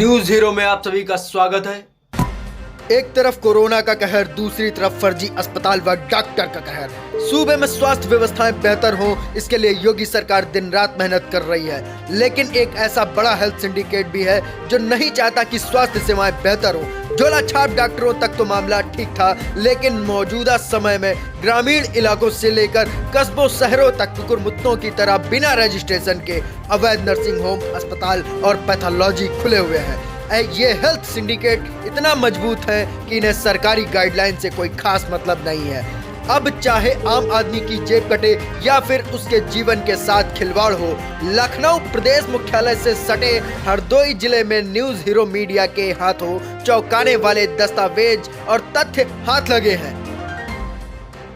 News hero में आप सभी का स्वागत है। एक तरफ कोरोना का कहर, दूसरी तरफ फर्जी अस्पताल व डॉक्टर का कहर। सूबे में स्वास्थ्य व्यवस्थाएं बेहतर हों, इसके लिए योगी सरकार दिन रात मेहनत कर रही है, लेकिन एक ऐसा बड़ा हेल्थ सिंडिकेट भी है जो नहीं चाहता कि स्वास्थ्य सेवाएं बेहतर हो। झोला छाप डॉक्टरों तक तो मामला ठीक था, लेकिन मौजूदा समय में ग्रामीण इलाकों से लेकर कस्बों शहरों तक कुकुरमुत्तों की तरह बिना रजिस्ट्रेशन के अवैध नर्सिंग होम, अस्पताल और पैथोलॉजी खुले हुए हैं। ये हेल्थ सिंडिकेट इतना मजबूत है कि इन्हें सरकारी गाइडलाइन से कोई खास मतलब नहीं है। अब चाहे आम आदमी की जेब कटे या फिर उसके जीवन के साथ खिलवाड़ हो, लखनऊ प्रदेश मुख्यालय से सटे हरदोई जिले में न्यूज हीरो मीडिया के हाथों चौंकाने वाले दस्तावेज और तथ्य हाथ लगे हैं।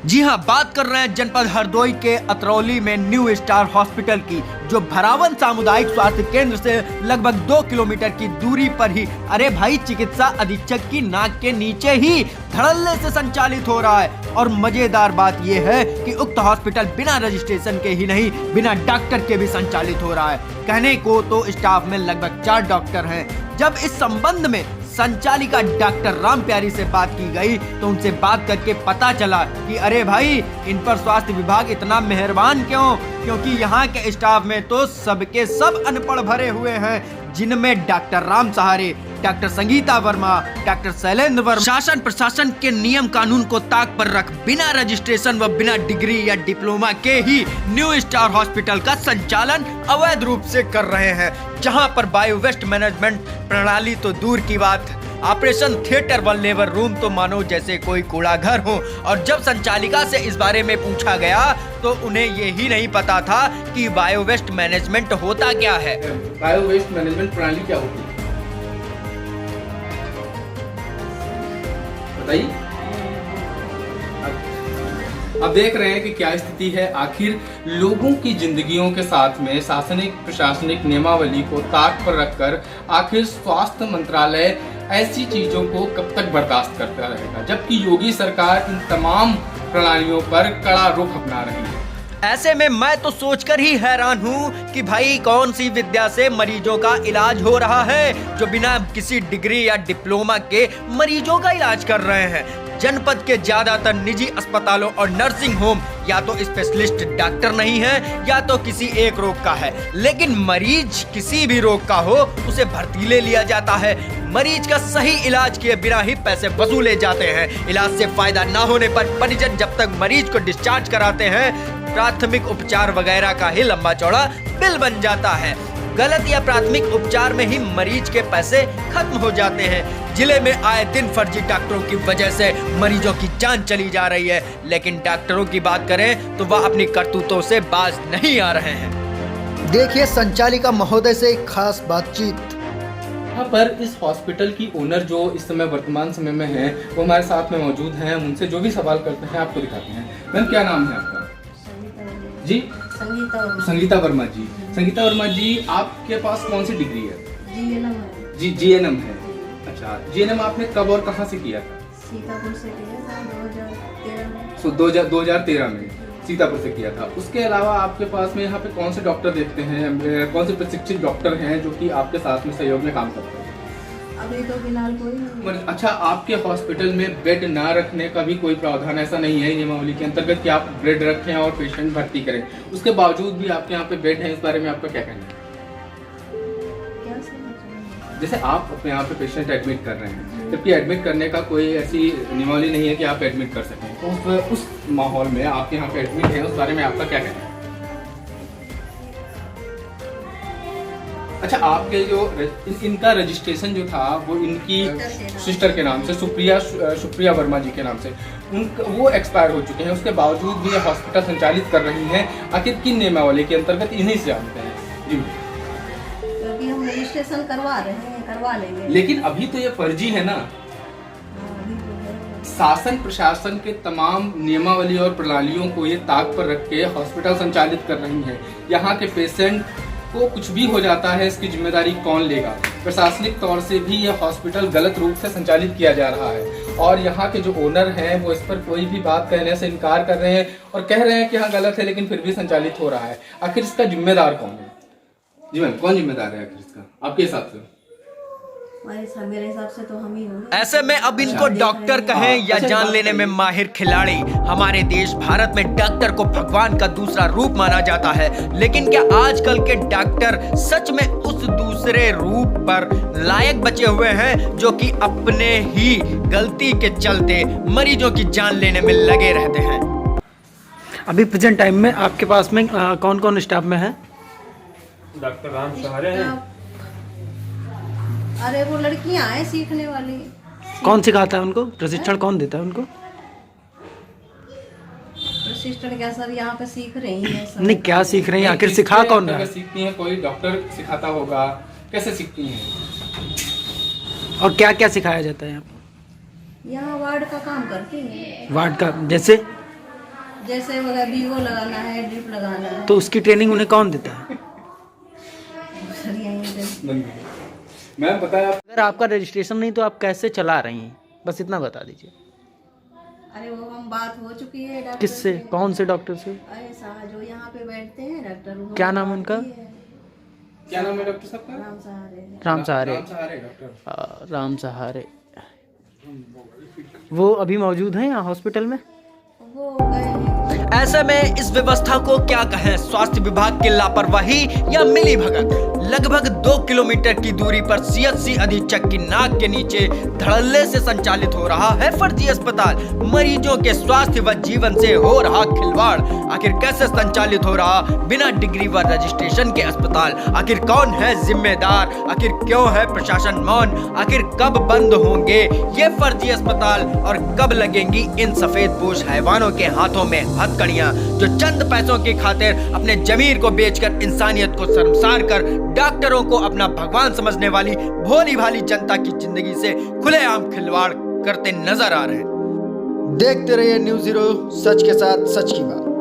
जी हां, बात कर रहे हैं जनपद हरदोई के अतरौली में न्यू स्टार हॉस्पिटल की, जो भरावन सामुदायिक स्वास्थ्य केंद्र से लगभग 2 किलोमीटर की दूरी पर ही, अरे भाई, चिकित्सा अधीक्षक की नाक के नीचे ही धड़ल्ले से संचालित हो रहा है। और मजेदार बात यह है कि उक्त हॉस्पिटल बिना रजिस्ट्रेशन के ही नहीं, बिना डॉक्टर के भी संचालित हो रहा है। कहने को तो स्टाफ में लगभग 4 डॉक्टर हैं। जब इस संबंध में संचालिका डॉक्टर राम प्यारी से बात की गई तो उनसे बात करके पता चला कि अरे भाई, इन पर स्वास्थ्य विभाग इतना मेहरबान क्यों? क्योंकि यहाँ के स्टाफ में तो सबके सब अनपढ़ भरे हुए हैं, जिनमें डॉक्टर राम सहारे, डॉक्टर संगीता वर्मा, डॉक्टर शैलेंद्र वर्मा शासन प्रशासन के नियम कानून को ताक पर रख बिना रजिस्ट्रेशन व बिना डिग्री या डिप्लोमा के ही न्यू स्टार हॉस्पिटल का संचालन अवैध रूप से कर रहे हैं। जहां पर बायो वेस्ट मैनेजमेंट प्रणाली तो दूर की बात, ऑपरेशन थिएटर व लेबर रूम तो मानो जैसे कोई कूड़ा घर हो। और जब संचालिका से इस बारे में पूछा गया तो उन्हें यही नहीं पता था कि बायो वेस्ट मैनेजमेंट होता क्या है। बायो वेस्ट मैनेजमेंट प्रणाली क्या होती है बताइए। अब देख रहे हैं कि क्या स्थिति है। आखिर लोगों की जिंदगियों के साथ में शासनिक प्रशासनिक नियमावली को ताक पर रखकर आखिर स्वास्थ्य मंत्रालय ऐसी चीजों को कब तक बर्दाश्त करता रहेगा, जबकि योगी सरकार इन तमाम प्रणालियों पर कड़ा रुख अपना रही है। ऐसे में मैं तो सोचकर ही हैरान हूँ कि भाई, कौन सी विद्या से मरीजों का इलाज हो रहा है जो बिना किसी डिग्री या डिप्लोमा के मरीजों का इलाज कर रहे हैं। जनपद के ज्यादातर निजी अस्पतालों और नर्सिंग होम या तो स्पेशलिस्ट डॉक्टर नहीं है या तो किसी एक रोग का है, लेकिन मरीज किसी भी रोग का हो उसे भर्ती ले लिया जाता है। मरीज का सही इलाज किए बिना ही पैसे वसूले जाते हैं। इलाज से फायदा न होने पर परिजन जब तक मरीज को डिस्चार्ज कराते हैं, प्राथमिक उपचार वगैरह का ही लंबा चौड़ा बिल बन जाता है। गलत या प्राथमिक उपचार में ही मरीज के पैसे खत्म हो जाते हैं। जिले में आए दिन फर्जी डॉक्टरों की वजह से मरीजों की जान चली जा रही है, लेकिन डॉक्टरों की बात करें तो वह अपनी करतूतों से बाज नहीं आ रहे हैं। देखिए संचालिका महोदय से एक खास बातचीत। यहाँ पर इस हॉस्पिटल की ओनर जो इस समय वर्तमान समय में है, वो हमारे साथ में मौजूद हैं। उनसे जो भी सवाल करते हैं आपको दिखाते हैं। मैम, क्या नाम है आपका? जी, संगीता वर्मा जी। संगीता वर्मा जी, आपके पास कौन सी डिग्री है? जी, जीएनएम है। अच्छा, जीएनएम आपने कब और कहाँ से किया था? सीतापुर से किया था 2013 में। 2013 में सीतापुर से किया था। उसके अलावा आपके पास में यहाँ पे कौन से डॉक्टर देखते हैं, कौन से प्रशिक्षित डॉक्टर हैं जो कि आपके साथ में सहयोग में काम करते हैं? अभी तो फिलहाल कोई नहीं। अच्छा, आपके हॉस्पिटल में बेड ना रखने का भी कोई प्रावधान ऐसा नहीं है नियमावली के अंतर्गत कि आप बेड रखें और पेशेंट भर्ती करें? उसके बावजूद भी आपके यहाँ पे बेड है, इस बारे में आपका क्या कहना है? जैसे आप अपने यहाँ पे पेशेंट एडमिट कर रहे हैं, जबकि एडमिट करने का कोई ऐसी नियमावली नहीं है कि आप एडमिट कर सकें, तो उस माहौल में आपके यहाँ पे एडमिट है, उस बारे में आपका क्या कहना है? अच्छा, आपके जो इनका रजिस्ट्रेशन जो था वो इनकी सिस्टर के नाम से, सुप्रिया वर्मा जी के नाम से, वो एक्सपायर हो चुके हैं। उसके बावजूद भी ये हॉस्पिटल संचालित कर रही हैं। आखिर किन नियमावली के अंतर्गत इन्हीं से जानते हैं? जी, क्योंकि हम रजिस्ट्रेशन करवा रहे हैं, करवा लेंगे। लेकिन अभी तो ये फर्जी है ना। शासन प्रशासन के तमाम नियमावली और प्रणालियों को ये ताक पर रख के हॉस्पिटल संचालित कर रही है। यहाँ के पेशेंट को कुछ भी हो जाता है, इसकी जिम्मेदारी कौन लेगा? प्रशासनिक तौर से भी यह हॉस्पिटल गलत रूप से संचालित किया जा रहा है और यहाँ के जो ओनर हैं वो इस पर कोई भी बात कहने से इनकार कर रहे हैं और कह रहे हैं कि हाँ गलत है, लेकिन फिर भी संचालित हो रहा है। आखिर इसका जिम्मेदार कौन है? जी मैम, कौन जिम्मेदार है आखिर इसका आपके हिसाब से? मेरे हिसाब से तो हम ही होंगे। ऐसे में अब इनको डॉक्टर कहें या जान लेने में माहिर खिलाड़ी, हमारे देश भारत में डॉक्टर को भगवान का दूसरा रूप माना जाता है। लेकिन क्या आजकल के डॉक्टर सच में उस दूसरे रूप पर लायक बचे हुए हैं, जो कि अपने ही गलती के चलते मरीजों की जान लेने में लगे रहते हैं? अभी प्रेजेंट टाइम में आपके पास में कौन कौन स्टाफ में है? डॉक्टर राम सहारे हैं। अरे वो लड़कियां हैं सीखने वाली। कौन सिखाता है उनको? प्रशिक्षण कौन देता है उनको? प्रशिक्षण क्या सर, यहाँ पे सीख रही हैं सब। नहीं, क्या सीख रही हैं? आखिर सिखा कौन रहा अगर है? सीखती हैं, कोई डॉक्टर सिखाता होगा, कैसे सीखती हैं? और क्या क्या सिखाया जाता है यहाँ पे? यहाँ वार्ड का काम करती हैं। वार्ड का जैसे वगैरह वीवो लगाना है, ड्रिप लगाना है। तो उसकी ट्रेनिंग उन्हें कौन देता है? सर यहीं पे मैम बताया अगर आपका रजिस्ट्रेशन नहीं तो आप कैसे चला रही हैं? बस इतना बता दीजिए। अरे वो हम बात हो चुकी है डॉक्टर किससे? कौन से डॉक्टर से? ऐसा जो यहाँ पे बैठते हैं डॉक्टर, वो क्या नाम है उनका? क्या नाम है डॉक्टर साहब का? राम सहारे। राम सहारे। राम सहारे डॉक्टर। राम सहारे। वो अभी मौजूद हैं यहाँ हॉस्पिटल में? वो गए हैं। ऐसे में इस व्यवस्था को क्या कहें, स्वास्थ्य विभाग की लापरवाही या मिली भगत? लगभग 2 किलोमीटर की दूरी पर CHC अधीक्षक की नाक के नीचे धड़ल्ले से संचालित हो रहा है फर्जी अस्पताल। मरीजों के स्वास्थ्य व जीवन से हो रहा खिलवाड़। आखिर कैसे संचालित हो रहा बिना डिग्री व रजिस्ट्रेशन के अस्पताल? आखिर कौन है जिम्मेदार? आखिर क्यों है प्रशासन मौन? आखिर कब बंद होंगे ये फर्जी अस्पताल और कब लगेंगी इन सफेदपोश हैवानों के हाथों में हथकड़ियां, जो चंद पैसों की खातिर अपने जमीर को बेचकर इंसानियत को शर्मसार कर डॉक्टरों को अपना भगवान समझने वाली भोली भाली जनता की जिंदगी से खुलेआम खिलवाड़ करते नजर आ रहे हैं। देखते रहिए न्यूज़ ज़ीरो, सच के साथ सच की बात।